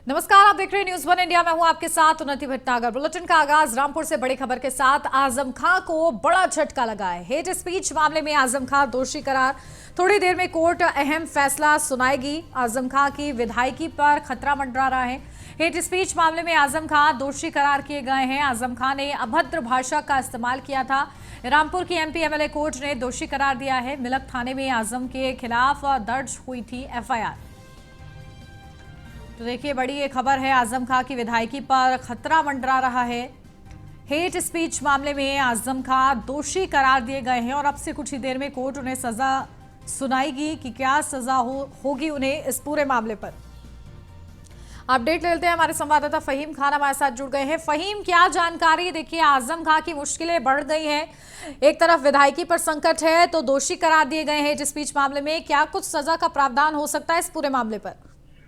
नमस्कार, आप देख रहे हैं न्यूज वन इंडिया। मैं हूं आपके साथ उन्नति भटनागर। बुलेटिन का आगाज रामपुर से बड़ी खबर के साथ। आजम खां को बड़ा झटका लगा है। हेट स्पीच मामले में आजम खां दोषी करार। थोड़ी देर में कोर्ट अहम फैसला सुनाएगी। आजम खां की विधायकी पर खतरा मंडरा रहा है। हेट स्पीच मामले में आजम खां दोषी करार किए गए हैं। आजम खां ने अभद्र भाषा का इस्तेमाल किया था। रामपुर की एमपी एमएलए कोर्ट ने दोषी करार दिया है। मिलक थाने में आजम के खिलाफ दर्ज हुई थी एफआईआर। तो देखिए, बड़ी ये खबर है। आजम खां की विधायकी पर खतरा मंडरा रहा है। हेट स्पीच मामले में आजम खां दोषी करार दिए गए हैं और अब से कुछ ही देर में कोर्ट उन्हें सजा सुनाएगी कि क्या सजा होगी उन्हें इस पूरे मामले पर। अपडेट ले लेते हैं, हमारे संवाददाता फहीम खान हमारे साथ जुड़ गए हैं। फहीम, क्या जानकारी? देखिए, आजम खां की मुश्किलें बढ़ गई हैं। एक तरफ विधायकी पर संकट है तो दोषी करार दिए गए हैं हेट स्पीच मामले में। क्या कुछ सजा का प्रावधान हो सकता है इस पूरे मामले पर?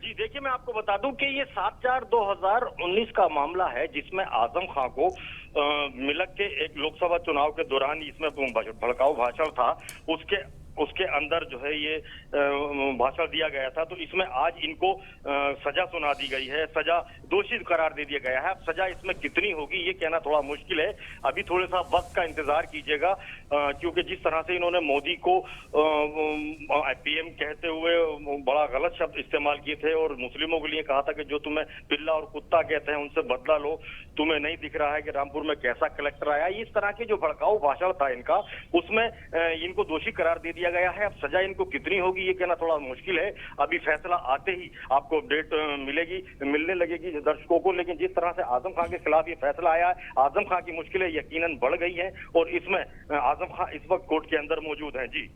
जी देखिए, मैं आपको बता दूं कि ये 7/4/2019 का मामला है जिसमें आजम खां को मिलक के एक लोकसभा चुनाव के दौरान इसमें भड़काऊ भाषण था, उसके अंदर जो है ये भाषण दिया गया था। तो इसमें आज इनको सजा सुना दी गई है, सजा दोषी करार दे दिया गया है। अब सजा इसमें कितनी होगी ये कहना थोड़ा मुश्किल है। अभी थोड़ा सा वक्त का इंतजार कीजिएगा, क्योंकि जिस तरह से इन्होंने मोदी को पीएम कहते हुए बड़ा गलत शब्द इस्तेमाल किए थे और मुस्लिमों के लिए कहा था कि जो तुम्हें पिल्ला और कुत्ता कहते हैं उनसे बदला लो, तुम्हें नहीं दिख रहा है कि रामपुर में कैसा कलेक्टर आया। इस तरह के जो भड़काऊ भाषण था इनका, उसमें इनको दोषी करार दे दिया गया है। अब सजा इनको कितनी होगी ये कहना थोड़ा मुश्किल है। अभी फैसला आते ही आपको अपडेट मिलने लगेगी दर्शकों को। लेकिन जिस तरह से आजम खां के खिलाफ ये फैसला आया है, आजम खां की मुश्किलें यकीनन बढ़ गई हैं और इसमें आजम खां इस वक्त कोर्ट के अंदर मौजूद हैं। जी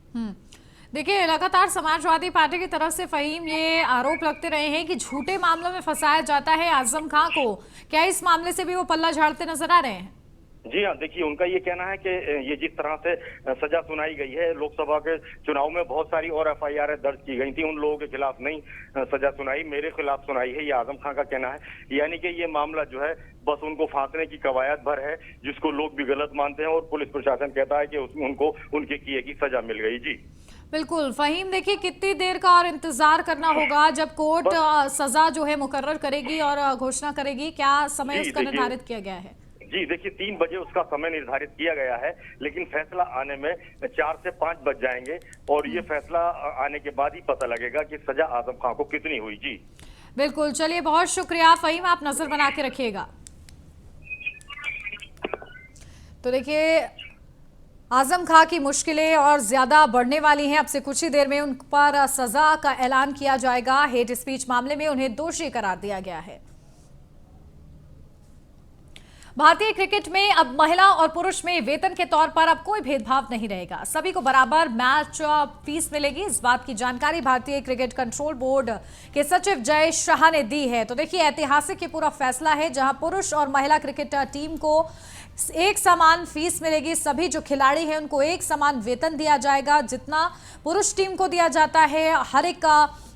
देखिए, लगातार समाजवादी पार्टी की तरफ से फहीम ये आरोप लगते रहे हैं कि झूठे मामलों में फंसाया जाता है आजम खां को। क्या इस मामले से भी वो पल्ला झाड़ते नजर आ रहे हैं? जी हाँ, देखिए, उनका ये कहना है कि ये जिस तरह से सजा सुनाई गई है, लोकसभा के चुनाव में बहुत सारी और एफआईआर दर्ज की गई थी, उन लोगों के खिलाफ नहीं सजा सुनाई, मेरे खिलाफ सुनाई है, ये आजम खां का कहना है। यानी कि ये मामला जो है बस उनको फांसने की कवायद भर है, जिसको लोग भी गलत मानते हैं और पुलिस प्रशासन कहता है कि उसमें उनको उनके किए की सजा मिल गई। जी बिल्कुल फहीम, देखिए कितनी देर का और इंतजार करना होगा जब कोर्ट सजा जो है मुकर्रर करेगी और घोषणा करेगी? क्या समय उसका निर्धारित किया गया है? जी देखिए, 3 बजे उसका समय निर्धारित किया गया है, लेकिन फैसला आने में 4 से 5 बज जाएंगे और ये फैसला आने के बाद ही पता लगेगा कि सजा आजम खां को कितनी हुई। जी बिल्कुल, चलिए, बहुत शुक्रिया फहीम, आप नजर बना के रखिएगा। तो देखिए, आजम खां की मुश्किलें और ज्यादा बढ़ने वाली हैं। अब से कुछ ही देर में उन पर सजा का ऐलान किया जाएगा। हेट स्पीच मामले में उन्हें दोषी करार दिया गया है। भारतीय क्रिकेट में अब महिला और पुरुष में वेतन के तौर पर अब कोई भेदभाव नहीं रहेगा। सभी को बराबर मैच फीस मिलेगी। इस बात की जानकारी भारतीय क्रिकेट कंट्रोल बोर्ड के सचिव जय शाह ने दी है। तो देखिए, ऐतिहासिक ये पूरा फैसला है जहां पुरुष और महिला क्रिकेट टीम को एक समान फीस मिलेगी। सभी जो खिलाड़ी हैं उनको एक समान वेतन दिया जाएगा। जितना पुरुष टीम को दिया जाता है, हर एक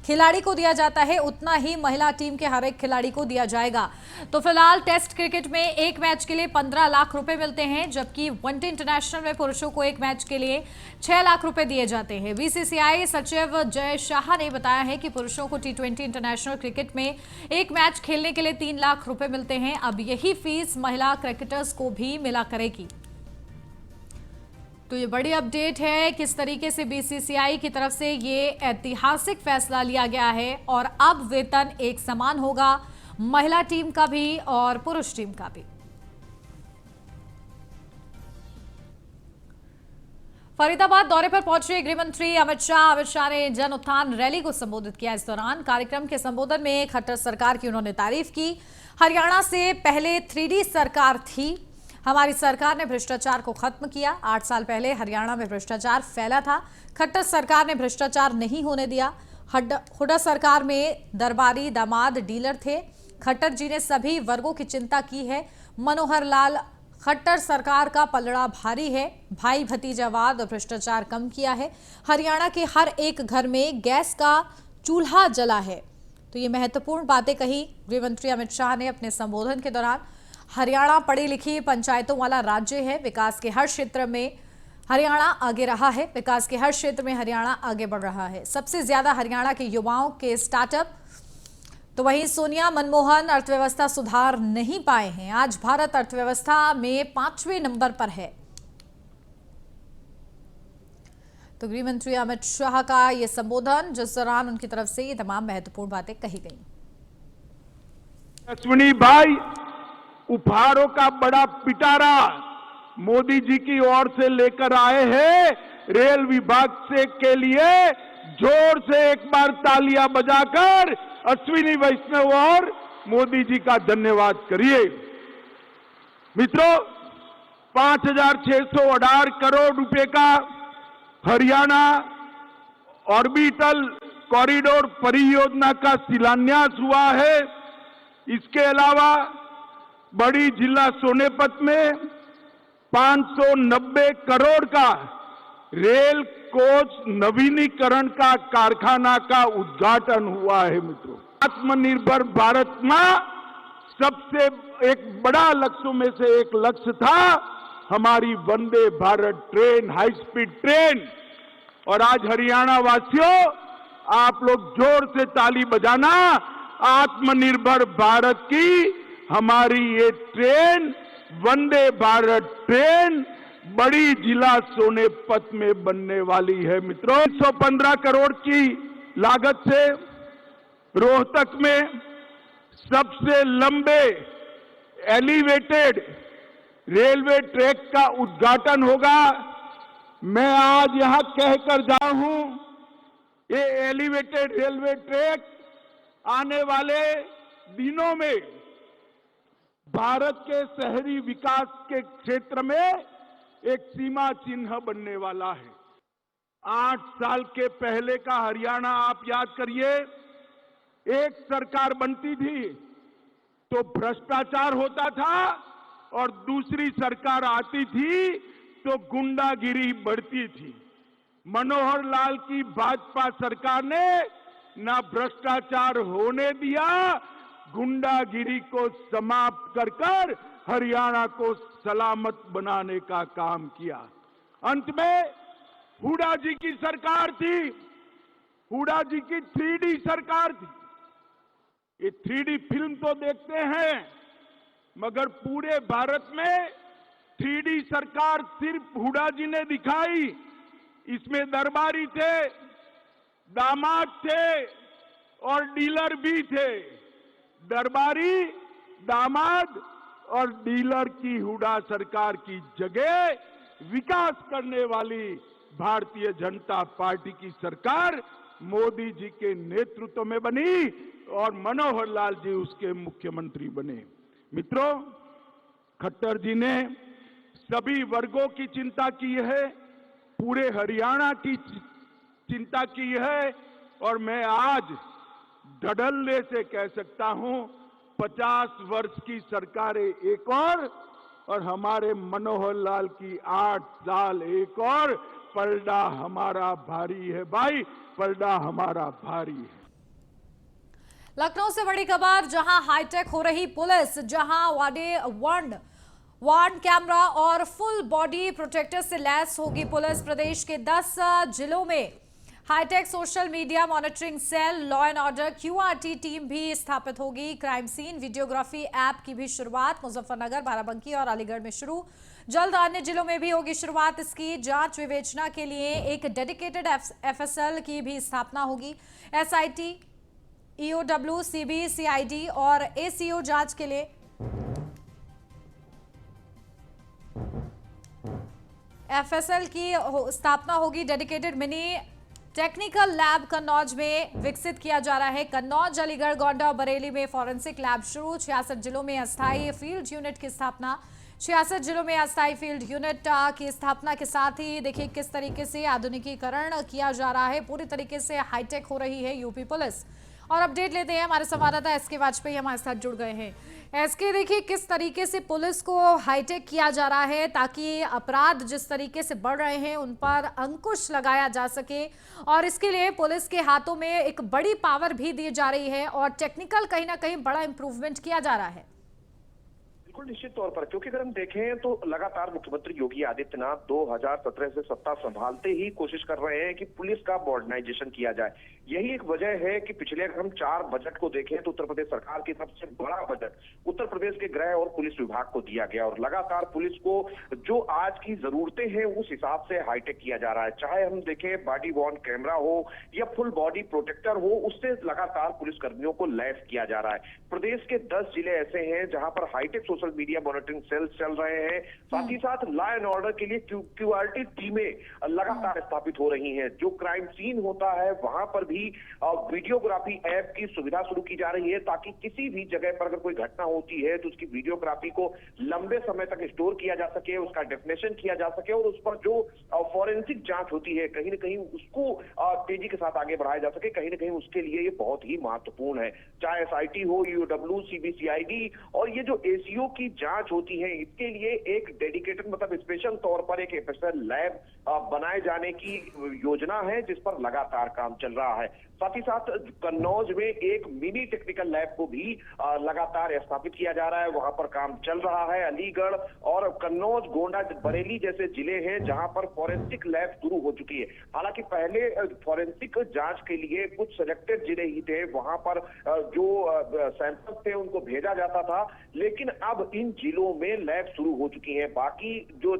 खिलाड़ी को दिया जाता है, उतना ही महिला टीम के हर एक खिलाड़ी को दिया जाएगा। तो फिलहाल टेस्ट क्रिकेट में एक मैच के लिए 15 लाख रुपए मिलते हैं, जबकि वनडे इंटरनेशनल में पुरुषों को एक मैच के लिए 6 लाख रुपए दिए जाते हैं। बीसीसीआई सचिव जय शाह ने बताया है कि पुरुषों को T20 इंटरनेशनल क्रिकेट में एक मैच खेलने के लिए 3 लाख रुपए मिलते हैं। अब यही फीस महिला क्रिकेटर्स को भी मिला करेगी। तो ये बड़ी अपडेट है, किस तरीके से बीसीसीआई की तरफ से ये ऐतिहासिक फैसला लिया गया है और अब वेतन एक समान होगा, महिला टीम का भी और पुरुष टीम का भी। फरीदाबाद दौरे पर पहुंचे गृह मंत्री अमित शाह ने जन उत्थान रैली को संबोधित किया। इस दौरान कार्यक्रम के संबोधन में खट्टर सरकार की उन्होंने तारीफ की। हरियाणा से पहले 3D सरकार थी, हमारी सरकार ने भ्रष्टाचार को खत्म किया। 8 साल पहले हरियाणा में भ्रष्टाचार फैला था, खट्टर सरकार ने भ्रष्टाचार नहीं होने दिया। हुड्डा सरकार में दरबारी दामाद डीलर थे। खट्टर जी ने सभी वर्गों की चिंता की है। मनोहर लाल खट्टर सरकार का पलड़ा भारी है। भाई भतीजावाद और भ्रष्टाचार कम किया है। हरियाणा के हर एक घर में गैस का चूल्हा जला है। तो ये महत्वपूर्ण बातें कही गृह मंत्री अमित शाह ने अपने संबोधन के दौरान। हरियाणा पढ़ी लिखी पंचायतों वाला राज्य है। विकास के हर क्षेत्र में हरियाणा आगे रहा है। विकास के हर क्षेत्र में हरियाणा आगे बढ़ रहा है। सबसे ज्यादा हरियाणा के युवाओं के स्टार्टअप तो वहीं सोनिया मनमोहन अर्थव्यवस्था सुधार नहीं पाए हैं। आज भारत अर्थव्यवस्था में 5वें नंबर पर है। तो गृह मंत्री अमित शाह का ये संबोधन, जिस दौरान उनकी तरफ से ये तमाम महत्वपूर्ण बातें कही गई। अश्विनी भाई, उपहारों का बड़ा पिटारा मोदी जी की ओर से लेकर आए हैं। रेल विभाग से के लिए जोर से एक बार तालियां बजाकर अश्विनी वैष्णव और मोदी जी का धन्यवाद करिए। मित्रों, 5,618 करोड़ रुपए का हरियाणा ऑर्बिटल कॉरिडोर परियोजना का शिलान्यास हुआ है। इसके अलावा बड़ी जिला सोनेपत में 590 करोड़ का रेल कोच नवीनीकरण का कारखाना का उद्घाटन हुआ है। मित्रों, आत्मनिर्भर भारत में सबसे एक बड़ा लक्ष्यों में से एक लक्ष्य था हमारी Vande Bharat train, high speed train. और आज हरियाणा वासियों, आप लोग जोर से ताली बजाना। आत्मनिर्भर भारत की हमारी ये ट्रेन, वंदे भारत ट्रेन, बड़ी जिला सोनेपत में बनने वाली है। मित्रों, 115 करोड़ की लागत से रोहतक में सबसे लंबे एलिवेटेड रेलवे ट्रैक का उद्घाटन होगा। मैं आज यहां कहकर जा हूं, ये एलिवेटेड रेलवे ट्रैक आने वाले दिनों में भारत के शहरी विकास के क्षेत्र में एक सीमा चिन्ह बनने वाला है। 8 साल के पहले का हरियाणा आप याद करिए। एक सरकार बनती थी तो भ्रष्टाचार होता था और दूसरी सरकार आती थी तो गुंडागिरी बढ़ती थी। मनोहर लाल की भाजपा सरकार ने ना भ्रष्टाचार होने दिया, गुंडागिरी को समाप्त कर कर हरियाणा को सलामत बनाने का काम किया। अंत में हुड्डा जी की सरकार थी, हुड्डा जी की 3D सरकार थी। ये 3D फिल्म तो देखते हैं, मगर पूरे भारत में 3D सरकार सिर्फ हुड्डा जी ने दिखाई। इसमें दरबारी थे, दामाद थे और डीलर भी थे। दरबारी, दामाद और डीलर की हुड्डा सरकार की जगह विकास करने वाली भारतीय जनता पार्टी की सरकार मोदी जी के नेतृत्व में बनी और मनोहर लाल जी उसके मुख्यमंत्री बने। मित्रों, खट्टर जी ने सभी वर्गों की चिंता की है, पूरे हरियाणा की चिंता की है और मैं आज धड़ल्ले से कह सकता हूं 50 वर्ष की सरकारें एक और हमारे मनोहर लाल की 8 साल एक और। पलड़ा हमारा भारी है भाई, पलड़ा हमारा भारी है। लखनऊ से बड़ी खबर, जहां हाईटेक हो रही पुलिस, जहां वार्न कैमरा और फुल बॉडी प्रोटेक्टर से लैस होगी पुलिस। प्रदेश के 10 जिलों में hitech social media monitoring cell, law and order QRT team भी स्थापित होगी। क्राइम सीन वीडियोग्राफी ऐप की भी शुरुआत मुजफ्फरनगर, बाराबंकी और अलीगढ़ में शुरू। जल्द अन्य जिलों में भी होगी शुरुआत इसकी। जांच विवेचना के लिए एक डेडिकेटेड FSL की भी स्थापना होगी। SIT, EOW, CB, CID और ACO जांच के लिए FSL की स्थापना होगी। Dedicated mini technical lab Kannauj में विकसित किया जा रहा है। कन्नौज, अलीगढ़, गोंडा और बरेली में फॉरेंसिक लैब शुरू। 66 जिलों में अस्थायी फील्ड यूनिट की स्थापना। 66 जिलों में अस्थायी फील्ड यूनिट की स्थापना के साथ ही देखिए किस तरीके से आधुनिकीकरण किया जा रहा है। पूरी तरीके से हाईटेक हो रही है यूपी पुलिस। और अपडेट लेते हैं, हमारे संवाददाता SK वाजपेयी हमारे साथ जुड़ गए हैं। SK, देखिए किस तरीके से पुलिस को हाईटेक किया जा रहा है ताकि अपराध जिस तरीके से बढ़ रहे हैं उन पर अंकुश लगाया जा सके, और इसके लिए पुलिस के हाथों में एक बड़ी पावर भी दी जा रही है और टेक्निकल कहीं ना कहीं बड़ा इंप्रूवमेंट किया जा रहा है। बिल्कुल निश्चित तौर पर, क्योंकि अगर हम देखें तो लगातार मुख्यमंत्री योगी आदित्यनाथ 2017 से सत्ता संभालते ही कोशिश कर रहे हैं कि पुलिस का मॉडर्नाइजेशन किया जाए। यही एक वजह है कि पिछले अगर हम 4 बजट को देखें तो उत्तर प्रदेश सरकार की तरफ से बड़ा बजट उत्तर प्रदेश के गृह और पुलिस विभाग को दिया गया और लगातार पुलिस को जो आज की जरूरतें हैं उस हिसाब से हाईटेक किया जा रहा है। चाहे हम देखें बॉडी वॉर्न कैमरा हो या फुल बॉडी प्रोटेक्टर हो, उससे लगातार पुलिस कर्मियों को लैस किया जा रहा है। प्रदेश के 10 जिले ऐसे हैं जहां पर hitech social media monitoring cells चल रहे हैं। साथ ही साथ लॉ एंड ऑर्डर के लिए क्यूआरटी टीमें लगातार स्थापित हो रही हैं। जो क्राइम सीन होता है वहां पर भी वीडियोग्राफी ऐप की सुविधा शुरू की जा रही है, ताकि किसी भी जगह पर अगर कोई घटना होती है तो उसकी वीडियोग्राफी को लंबे समय तक स्टोर किया जा सके, उसका डेफिनेशन किया जा सके और उस पर जो फॉरेंसिक जांच होती है कहीं ना कहीं उसको तेजी के साथ आगे बढ़ाया जा सके। कहीं ना कहीं उसके लिए ये बहुत ही महत्वपूर्ण है। चाहे एसआईटी हो, ईओडब्ल्यू, सीबीसीआईडी और ये जो एसीओ की जांच होती है, इसके लिए एक डेडिकेटेड मतलब स्पेशल तौर पर एक स्पेशल लैब बनाए जाने की योजना है, जिस पर लगातार काम चल रहा है। साथ ही साथ कन्नौज में एक मिनी टेक्निकल लैब को भी लगातार स्थापित किया जा रहा है, वहां पर काम चल रहा है। अलीगढ़ और कन्नौज, गोंडा, बरेली जैसे जिले हैं जहां पर फॉरेंसिक लैब शुरू हो चुकी है। हालांकि पहले फॉरेंसिक जांच के लिए कुछ सिलेक्टेड जिले ही थे, वहां पर जो सैंपल्स थे उनको भेजा जाता था, लेकिन अब इन जिलों में लैब शुरू हो चुकी है। बाकी जो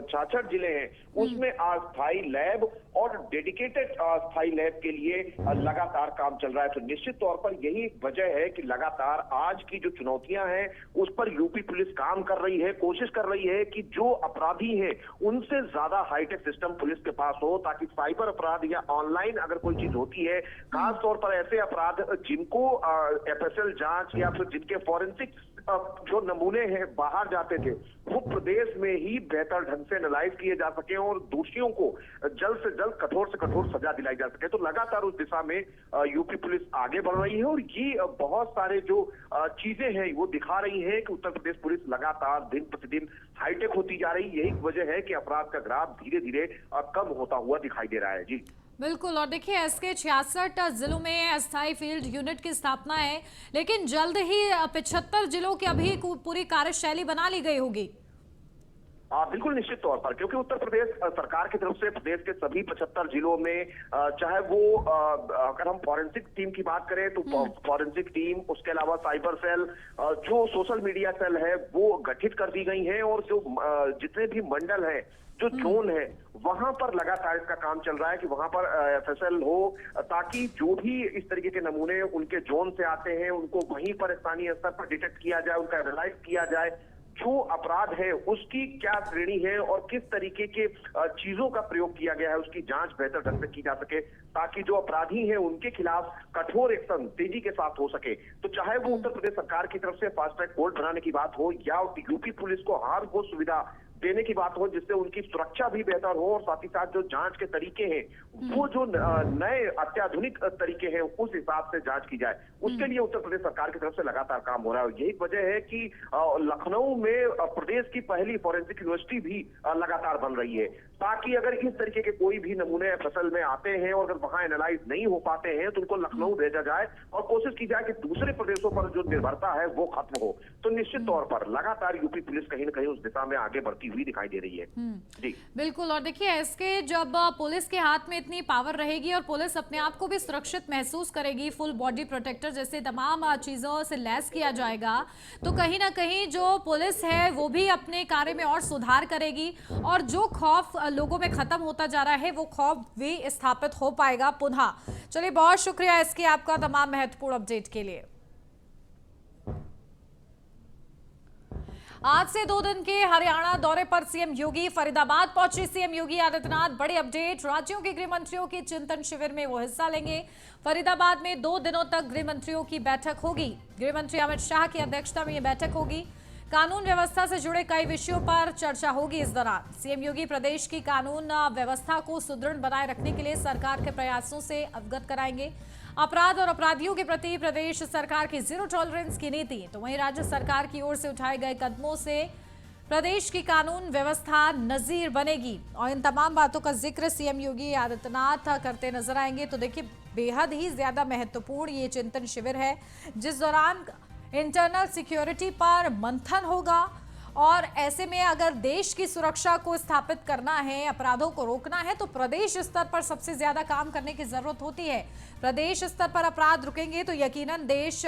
66 जिले हैं उसमें अस्थायी लैब और डेडिकेटेड अस्थायी लैब के लिए लगातार काम चल रहा है। तो निश्चित तौर पर यही एक वजह है कि लगातार आज की जो चुनौतियां हैं उस पर यूपी पुलिस काम कर रही है, कोशिश कर रही है कि जो अपराधी हैं उनसे ज्यादा हाईटेक सिस्टम पुलिस के पास हो, ताकि साइबर अपराध या ऑनलाइन अगर कोई चीज होती है, खास तौर पर ऐसे अपराध जिनको एफएसएल जांच या फिर जिनके फॉरेंसिक जो नमूने हैं बाहर जाते थे, वो प्रदेश में ही बेहतर ढंग से एनालाइज किए जा सके और दोषियों को जल्द से जल्द कठोर से कठोर सजा दिलाई जा सके। तो लगातार उस दिशा में यूपी पुलिस आगे बढ़ रही है और ये बहुत सारे जो चीजें हैं वो दिखा रही है कि उत्तर प्रदेश पुलिस लगातार दिन प्रतिदिन हाईटेक होती जा रही है। यही वजह है कि अपराध का ग्राफ धीरे धीरे कम होता हुआ दिखाई दे रहा है। जी बिल्कुल। और देखिए, एसके 66 जिलों में अस्थायी फील्ड यूनिट की स्थापना है, लेकिन जल्द ही 75 जिलों की अभी पूरी कार्यशैली बना ली गई होगी। बिल्कुल निश्चित तौर पर, क्योंकि उत्तर प्रदेश सरकार की तरफ से प्रदेश के सभी 75 जिलों में चाहे वो अगर हम फॉरेंसिक टीम की बात करें तो फॉरेंसिक टीम, उसके अलावा साइबर सेल, जो सोशल मीडिया सेल है वो गठित कर दी गई है और जो जितने भी मंडल है, जो जोन है, वहां पर लगातार इसका काम चल रहा है कि वहां पर एफएसएल हो, ताकि जो भी इस तरीके के नमूने उनके जोन से आते हैं उनको वहीं पर स्थानीय स्तर पर डिटेक्ट किया जाए, उनका एनालाइज किया जाए। जो अपराध है उसकी क्या श्रेणी है और किस तरीके के चीजों का प्रयोग किया गया है, उसकी जांच बेहतर ढंग से की जा सके, ताकि जो अपराधी हैं उनके खिलाफ कठोर एक्शन तेजी के साथ हो सके। तो चाहे वो उत्तर प्रदेश सरकार की तरफ से फास्ट ट्रैक कोर्ट बनाने की बात हो या यूपी पुलिस को हर वो सुविधा देने की बात हो जिससे उनकी सुरक्षा भी बेहतर हो और साथ ही साथ जो जांच के तरीके हैं वो जो नए अत्याधुनिक तरीके हैं उस हिसाब से जांच की जाए, उसके लिए उत्तर प्रदेश सरकार की तरफ से लगातार काम हो रहा है। यही वजह है कि लखनऊ में प्रदेश की पहली फॉरेंसिक यूनिवर्सिटी भी लगातार बन रही है, ताकि अगर इस तरीके के कोई भी नमूने फसल में आते हैं और अगर वहां एनालाइज नहीं हो पाते हैं तो उनको लखनऊ भेजा जाए और कोशिश की जाए कि दूसरे प्रदेशों पर जो निर्भरता है वो खत्म हो। तो निश्चित तौर पर लगातार यूपी पुलिस कहीं ना कहीं उस दिशा में आगे बढ़ती हुई दिखाई दे रही है। जी बिल्कुल। और देखिए, इसके जब पुलिस के हाथ में इतनी पावर रहेगी और पुलिस अपने आप को भी सुरक्षित महसूस करेगी, फुल बॉडी प्रोटेक्टर जैसे तमाम चीजों से लैस किया जाएगा, तो कहीं ना कहीं जो पुलिस है वो भी अपने कार्य में और सुधार करेगी और जो खौफ लोगों में खत्म होता जा रहा है वो खौफ भी स्थापित हो पाएगा पुनः। चलिए, बहुत शुक्रिया इसके आपका तमाम महत्वपूर्ण अपडेट के लिए। आज से 2 दिन के हरियाणा दौरे पर सीएम योगी फरीदाबाद पहुंचे। सीएम योगी आदित्यनाथ, बड़े अपडेट, राज्यों के गृह मंत्रियों के चिंतन शिविर में वो हिस्सा लेंगे। फरीदाबाद में 2 दिनों तक गृह मंत्रियों की बैठक होगी। गृह मंत्री अमित शाह की अध्यक्षता में ये बैठक होगी। कानून व्यवस्था से जुड़े कई विषयों पर चर्चा होगी। इस दौरान सीएम योगी प्रदेश की कानून व्यवस्था को सुदृढ़ बनाए रखने के लिए सरकार के प्रयासों से अवगत कराएंगे। अपराध और अपराधियों के प्रति प्रदेश सरकार की जीरो टॉलरेंस की नीति, तो वहीं राज्य सरकार की ओर से उठाए गए कदमों से प्रदेश की कानून व्यवस्था नजीर बनेगी। और इन तमाम बातों का जिक्र सीएम योगी आदित्यनाथ करते नजर आएंगे। तो देखिए, बेहद ही ज्यादा महत्वपूर्ण ये चिंतन शिविर है, जिस दौरान इंटरनल सिक्योरिटी पर मंथन होगा और ऐसे में अगर देश की सुरक्षा को स्थापित करना है, अपराधों को रोकना है, तो प्रदेश स्तर पर सबसे ज्यादा काम करने की जरूरत होती है। प्रदेश स्तर पर अपराध रुकेंगे तो यकीनन देश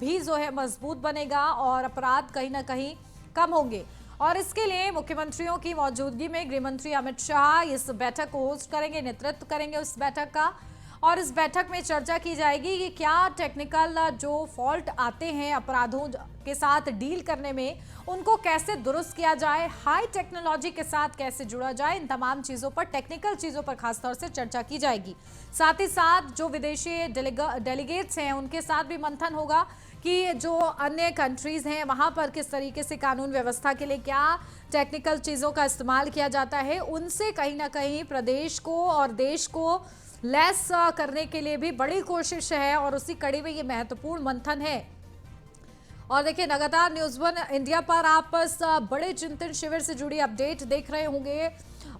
भी जो है मजबूत बनेगा और अपराध कहीं ना कहीं कम होंगे। और इसके लिए मुख्यमंत्रियों की मौजूदगी में गृह मंत्री अमित शाह इस बैठक को होस्ट करेंगे, नेतृत्व करेंगे उस बैठक का। और इस बैठक में चर्चा की जाएगी कि क्या टेक्निकल जो फॉल्ट आते हैं अपराधों के साथ डील करने में, उनको कैसे दुरुस्त किया जाए, हाई टेक्नोलॉजी के साथ कैसे जुड़ा जाए। इन तमाम चीज़ों पर, टेक्निकल चीज़ों पर खासतौर से चर्चा की जाएगी। साथ ही साथ जो विदेशी डेलीगेट्स हैं उनके साथ भी मंथन होगा कि जो अन्य कंट्रीज हैं वहाँ पर किस तरीके से कानून व्यवस्था के लिए क्या टेक्निकल चीज़ों का इस्तेमाल किया जाता है। उनसे कहीं ना कहीं प्रदेश को और देश को लेस करने के लिए भी बड़ी कोशिश है और उसी कड़ी में ये महत्वपूर्ण मंथन है। और देखिए, लगातार न्यूज़ वन इंडिया पर आप इस बड़े चिंतन शिविर से जुड़ी अपडेट देख रहे होंगे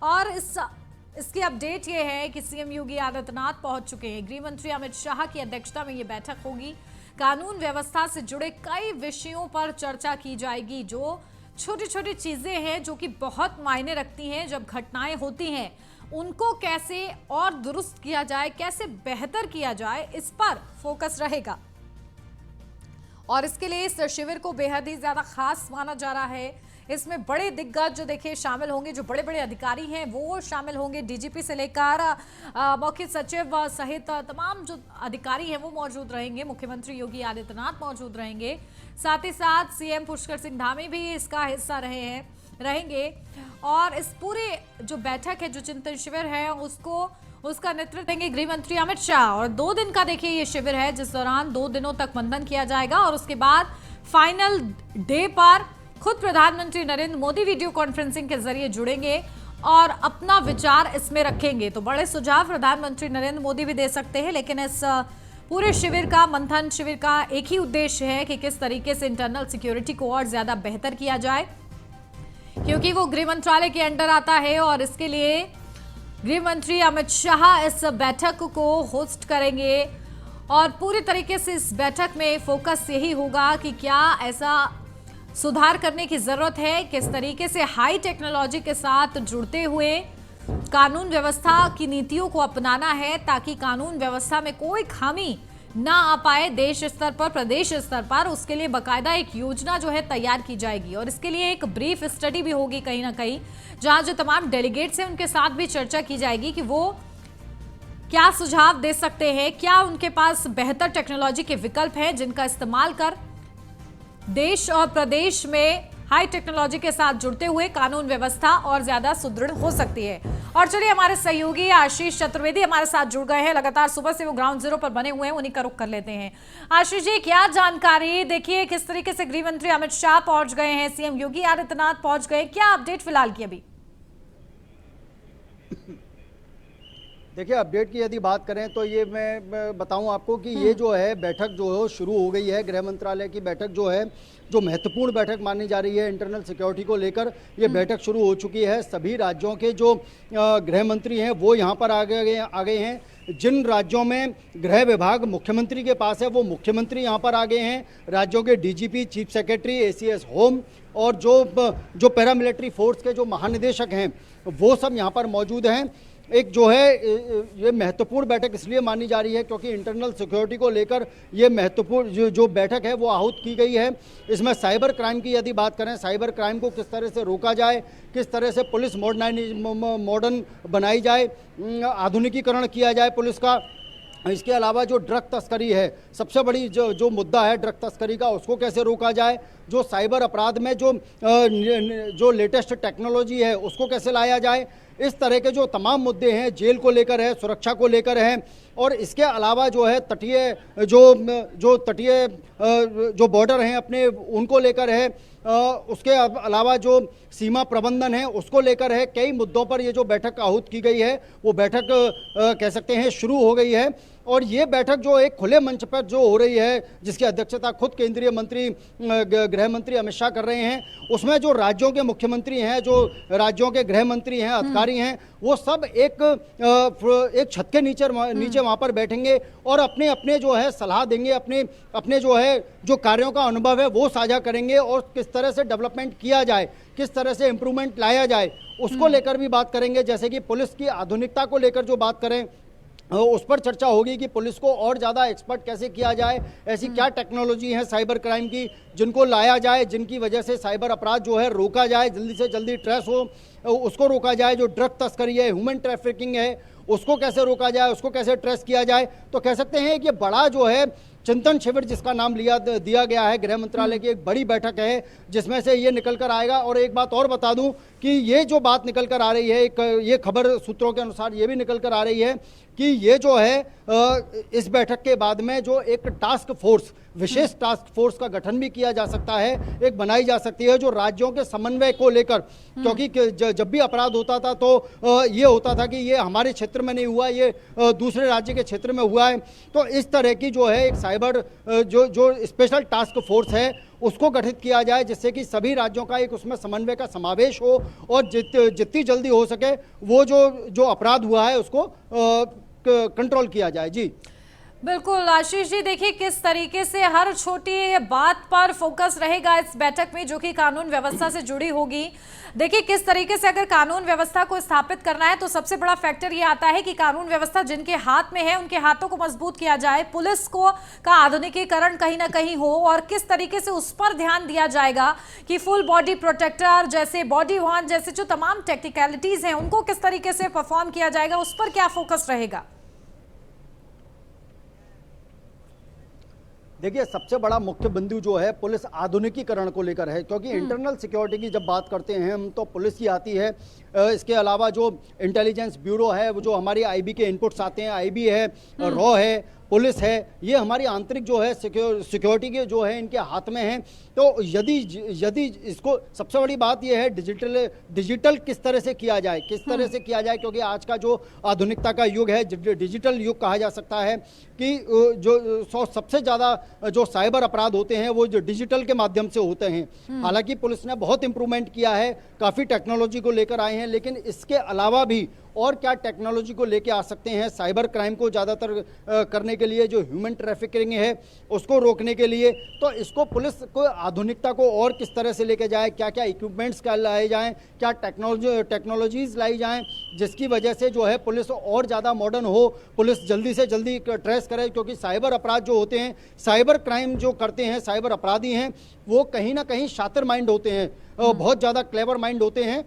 और इसकी अपडेट ये है कि सीएम योगी आदित्यनाथ पहुंच चुके हैं। गृह मंत्री अमित शाह की अध्यक्षता में ये बैठक होगी। कानून व्यवस्था से जुड़े कई विषयों पर चर्चा की जाएगी। जो छोटी छोटी चीजें हैं जो कि बहुत मायने रखती हैं जब घटनाएं होती हैं, उनको कैसे और दुरुस्त किया जाए, कैसे बेहतर किया जाए, इस पर फोकस रहेगा। और इसके लिए इस शिविर को बेहद ही ज्यादा खास माना जा रहा है। इसमें बड़े दिग्गज जो देखिए शामिल होंगे, जो बड़े बड़े अधिकारी हैं वो शामिल होंगे। डीजीपी से लेकर मुख्य सचिव सहित तमाम जो अधिकारी हैं वो मौजूद रहेंगे। मुख्यमंत्री योगी आदित्यनाथ मौजूद रहेंगे। साथ ही साथ सीएम पुष्कर सिंह धामी भी इसका हिस्सा रहेंगे। और इस पूरे जो बैठक है, जो चिंतन शिविर है, उसका नेतृत्व देंगे गृह मंत्री अमित शाह। और 2 दिन का देखिए ये शिविर है, जिस दौरान 2 दिनों तक मंथन किया जाएगा और उसके बाद फाइनल डे पर खुद प्रधानमंत्री नरेंद्र मोदी वीडियो कॉन्फ्रेंसिंग के जरिए जुड़ेंगे और अपना विचार इसमें रखेंगे। तो बड़े सुझाव प्रधानमंत्री नरेंद्र मोदी भी दे सकते हैं, लेकिन इस पूरे शिविर का, मंथन शिविर का एक ही उद्देश्य है कि किस तरीके से इंटरनल सिक्योरिटी को और ज्यादा बेहतर किया जाए, क्योंकि वो गृह मंत्रालय के अंडर आता है। और इसके लिए गृह मंत्री अमित शाह इस बैठक को होस्ट करेंगे और पूरी तरीके से इस बैठक में फोकस यही होगा कि क्या ऐसा सुधार करने की जरूरत है, किस तरीके से हाई टेक्नोलॉजी के साथ जुड़ते हुए कानून व्यवस्था की नीतियों को अपनाना है, ताकि कानून व्यवस्था में कोई खामी ना आ पाए देश स्तर पर, प्रदेश स्तर पर। उसके लिए बाकायदा एक योजना जो है तैयार की जाएगी और इसके लिए एक ब्रीफ स्टडी भी होगी कहीं ना कहीं, जहां जो तमाम डेलीगेट्स हैं उनके साथ भी चर्चा की जाएगी कि वो क्या सुझाव दे सकते हैं, क्या उनके पास बेहतर टेक्नोलॉजी के विकल्प हैं जिनका इस्तेमाल कर देश और प्रदेश में हाई टेक्नोलॉजी के साथ जुड़ते हुए कानून व्यवस्था और ज्यादा सुदृढ़ हो सकती है। और चलिए, हमारे सहयोगी आशीष चतुर्वेदी हमारे साथ जुड़ गए हैं। लगातार सुबह से वो ग्राउंड जीरो पर बने हुए हैं, उन्हीं का रुख कर लेते हैं। आशीष जी, क्या जानकारी, देखिए किस तरीके से गृह मंत्री अमित शाह पहुंच गए हैं, सीएम योगी आदित्यनाथ पहुंच गए, क्या अपडेट फिलहाल की अभी? देखिए, अपडेट की यदि बात करें तो ये मैं बताऊं आपको कि ये जो है बैठक जो है शुरू हो गई है। गृह मंत्रालय की बैठक जो है, जो महत्वपूर्ण बैठक मानी जा रही है इंटरनल सिक्योरिटी को लेकर, ये बैठक शुरू हो चुकी है। सभी राज्यों के जो गृह मंत्री हैं वो यहाँ पर आ गए हैं। जिन राज्यों में गृह विभाग मुख्यमंत्री के पास है वो मुख्यमंत्री यहाँ पर आ गए हैं। राज्यों के DGP, chief secretary, ACS home और जो पैरामिलिट्री फोर्स के जो महानिदेशक हैं वो सब यहाँ पर मौजूद हैं। एक जो है ये महत्वपूर्ण बैठक इसलिए मानी जा रही है क्योंकि इंटरनल सिक्योरिटी को लेकर ये महत्वपूर्ण जो बैठक है वो आहूत की गई है। इसमें साइबर क्राइम की यदि बात करें, साइबर क्राइम को किस तरह से रोका जाए, किस तरह से पुलिस मॉडर्न बनाई जाए, आधुनिकीकरण किया जाए पुलिस का। इसके अलावा जो ड्रग तस्करी है, सबसे बड़ी जो मुद्दा है ड्रग तस्करी का, उसको कैसे रोका जाए। जो साइबर अपराध में जो लेटेस्ट टेक्नोलॉजी है उसको कैसे लाया जाए। इस तरह के जो तमाम मुद्दे हैं, जेल को लेकर है, सुरक्षा को लेकर है। और इसके अलावा जो है तटीय जो बॉर्डर हैं अपने, उनको लेकर है। उसके अलावा जो सीमा प्रबंधन है उसको लेकर है। कई मुद्दों पर ये जो बैठक आहूत की गई है वो बैठक कह सकते हैं शुरू हो गई है। और ये बैठक जो एक खुले मंच पर जो हो रही है, जिसकी अध्यक्षता खुद केंद्रीय मंत्री गृह मंत्री अमित शाह कर रहे हैं, उसमें जो राज्यों के मुख्यमंत्री हैं, जो राज्यों के गृह मंत्री हैं, अधिकारी हैं, वो सब एक छत के नीचे वहाँ पर बैठेंगे और अपने अपने जो है सलाह देंगे, अपने अपने जो है जो कार्यों का अनुभव है वो साझा करेंगे और किस तरह से डेवलपमेंट किया जाए, किस तरह से इम्प्रूवमेंट लाया जाए, उसको लेकर भी बात करेंगे। जैसे कि पुलिस की आधुनिकता को लेकर जो बात करें, उस पर चर्चा होगी कि पुलिस को और ज़्यादा एक्सपर्ट कैसे किया जाए, ऐसी क्या टेक्नोलॉजी है साइबर क्राइम की जिनको लाया जाए, जिनकी वजह से साइबर अपराध जो है रोका जाए, जल्दी से जल्दी ट्रेस हो, उसको रोका जाए। जो ड्रग तस्करी है, ह्यूमन ट्रैफिकिंग है, उसको कैसे रोका जाए, उसको कैसे ट्रेस किया जाए। तो कह सकते हैं कि ये बड़ा जो है चिंतन शिविर, जिसका नाम दिया गया है गृह मंत्रालय की, एक बड़ी बैठक है जिसमें से ये निकल कर आएगा। और एक बात और बता दूं कि ये जो बात निकल कर आ रही है, ये खबर सूत्रों के अनुसार ये भी निकल कर आ रही है कि ये जो है इस बैठक के बाद में जो एक टास्क फोर्स, विशेष टास्क फोर्स का गठन भी किया जा सकता है, एक बनाई जा सकती है जो राज्यों के समन्वय को लेकर, क्योंकि जब भी अपराध होता था तो ये होता था कि ये हमारे क्षेत्र में नहीं हुआ, ये दूसरे राज्य के क्षेत्र में हुआ है। तो इस तरह की जो है एक साइबर जो स्पेशल टास्क फोर्स है उसको गठित किया जाए, जिससे कि सभी राज्यों का एक उसमें समन्वय का समावेश हो और जितनी जल्दी हो सके वो जो अपराध हुआ है उसको कंट्रोल किया जाए। जी बिल्कुल आशीष जी, देखिए किस तरीके से हर छोटी बात पर फोकस रहेगा इस बैठक में जो कि कानून व्यवस्था से जुड़ी होगी। देखिए किस तरीके से अगर कानून व्यवस्था को स्थापित करना है तो सबसे बड़ा फैक्टर ये आता है कि कानून व्यवस्था जिनके हाथ में है उनके हाथों को मजबूत किया जाए, पुलिस को का आधुनिकीकरण कहीं ना कहीं हो और किस तरीके से उस पर ध्यान दिया जाएगा कि फुल बॉडी प्रोटेक्टर जैसे, बॉडी वार्न जैसे जो तमाम टेक्निकलिटीज हैं उनको किस तरीके से परफॉर्म किया जाएगा, उस पर क्या फोकस रहेगा। देखिए सबसे बड़ा मुख्य बिंदु जो है पुलिस आधुनिकीकरण को लेकर है, क्योंकि इंटरनल सिक्योरिटी की जब बात करते हैं हम तो पुलिस ही आती है। इसके अलावा जो इंटेलिजेंस ब्यूरो है, वो जो हमारी आईबी के इनपुट्स आते हैं, आईबी है, रॉ है, पुलिस है, ये हमारी आंतरिक जो है सिक्योरिटी के जो है इनके हाथ में है। तो यदि इसको, सबसे बड़ी बात ये है डिजिटल किस तरह से किया जाए, क्योंकि आज का जो आधुनिकता का युग है, डिजिटल युग कहा जा सकता है कि जो सबसे ज़्यादा जो साइबर अपराध होते हैं वो जो डिजिटल के माध्यम से होते हैं। हालांकि पुलिस ने बहुत इंप्रूवमेंट किया है, काफ़ी टेक्नोलॉजी को लेकर आए हैं, लेकिन इसके अलावा भी और क्या टेक्नोलॉजी को लेके आ सकते हैं साइबर क्राइम को ज़्यादातर करने के लिए, जो ह्यूमन ट्रैफिकिंग है उसको रोकने के लिए। तो इसको पुलिस को आधुनिकता को और किस तरह से लेके जाए, क्या क्या इक्विपमेंट्स क्या लाए जाएं, क्या टेक्नोलॉजीज लाई जाएं, जिसकी वजह से जो है पुलिस और ज़्यादा मॉडर्न हो, पुलिस जल्दी से जल्दी ट्रेस करे। क्योंकि साइबर अपराध जो होते हैं, साइबर क्राइम जो करते हैं साइबर अपराधी हैं, वो कहीं ना कहीं शातिर माइंड होते हैं, बहुत ज़्यादा क्लेवर माइंड होते हैं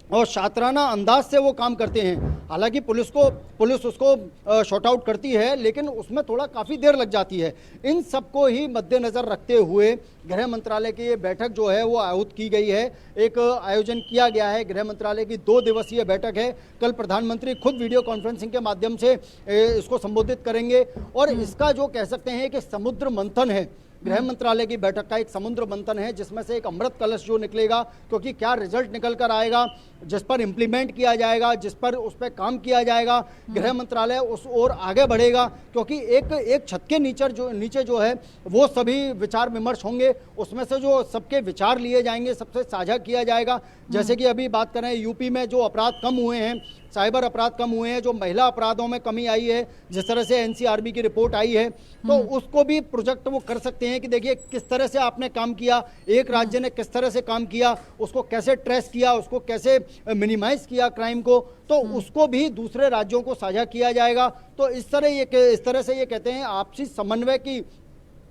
और शातराना अंदाज से वो काम करते हैं। हालांकि पुलिस उसको शॉर्ट आउट करती है, लेकिन उसमें थोड़ा काफ़ी देर लग जाती है। इन सबको ही मद्देनज़र रखते हुए गृह मंत्रालय की ये बैठक जो है वो आयोजित की गई है, एक आयोजन किया गया है। गृह मंत्रालय की 2 दिवसीय बैठक है। कल प्रधानमंत्री खुद वीडियो कॉन्फ्रेंसिंग के माध्यम से इसको संबोधित करेंगे और इसका जो कह सकते हैं कि समुद्र मंथन है, गृह मंत्रालय की बैठक का एक समुद्र मंथन है, जिसमें से एक अमृत कलश जो निकलेगा, क्योंकि क्या रिजल्ट निकल कर आएगा, जिस पर इंप्लीमेंट किया जाएगा, जिस पर उस पर काम किया जाएगा, गृह मंत्रालय उस ओर आगे बढ़ेगा। क्योंकि एक छत के नीचे जो है वो सभी विचार विमर्श होंगे, उसमें से जो सबके विचार लिए जाएंगे, सबसे साझा किया जाएगा। जैसे कि अभी बात करें यूपी में जो अपराध कम हुए हैं, साइबर अपराध कम हुए हैं, जो महिला अपराधों में कमी आई है, जिस तरह से एनसीआरबी की रिपोर्ट आई है, तो उसको भी प्रोजेक्ट वो कर सकते हैं कि देखिए किस तरह से आपने काम किया, एक राज्य ने किस तरह से काम किया, उसको कैसे ट्रेस किया, उसको कैसे मिनिमाइज किया क्राइम को, तो उसको भी दूसरे राज्यों को साझा किया जाएगा। तो इस तरह से ये कहते हैं आपसी समन्वय की,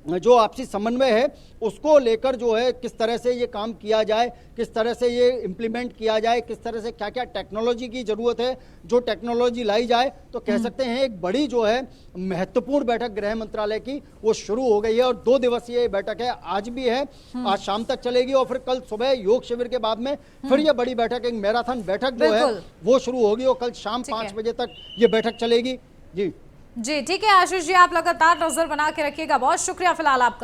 जो आपसी समन्वय है उसको लेकर जो है किस तरह से ये काम किया जाए, किस तरह से ये इम्प्लीमेंट किया जाए, किस तरह से क्या क्या टेक्नोलॉजी की ज़रूरत है, जो टेक्नोलॉजी लाई जाए। तो कह सकते हैं एक बड़ी जो है महत्वपूर्ण बैठक गृह मंत्रालय की वो शुरू हो गई है और 2 दिवसीय बैठक है, आज भी है, आज शाम तक चलेगी और फिर कल सुबह योग शिविर के बाद में फिर ये बड़ी बैठक, एक मैराथन बैठक जो है वो शुरू होगी और कल शाम 5 बजे तक ये बैठक चलेगी। जी ठीक है आशीष जी, आप लगातार नजर बना के रखिएगा। बहुत शुक्रिया फिलहाल आपका।